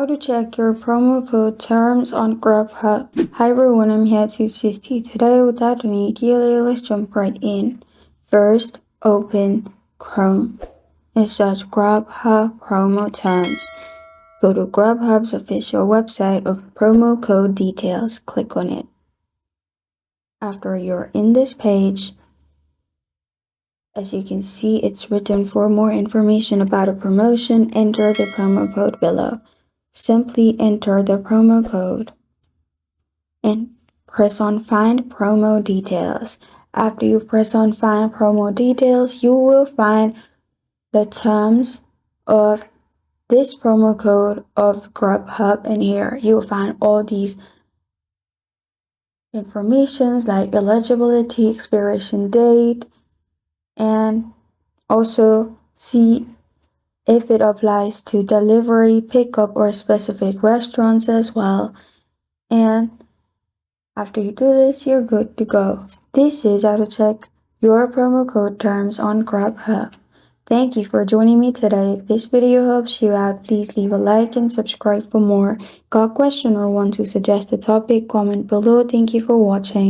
How to check your promo code terms on Grubhub. Hi everyone, I'm here to assist you today. Without any delay, let's jump right in. First, open Chrome and search Grubhub promo terms. Go to Grubhub's official website of promo code details. Click on it. After you're in this page, as you can see, it's written for more information about a promotion, enter the promo code below. Simply enter the promo code and press on Find Promo Details. After you press on Find Promo Details, you will find the terms of this promo code of Grubhub, and here you will find all these informations like eligibility, expiration date, and also see if it applies to delivery, pickup, or specific restaurants as well. And after you do this, you're good to go. This is how to check your promo code terms on Grubhub. Thank you for joining me today. If this video helps you out, please leave a like and subscribe for more. Got a question or want to suggest a topic? Comment below. Thank you for watching.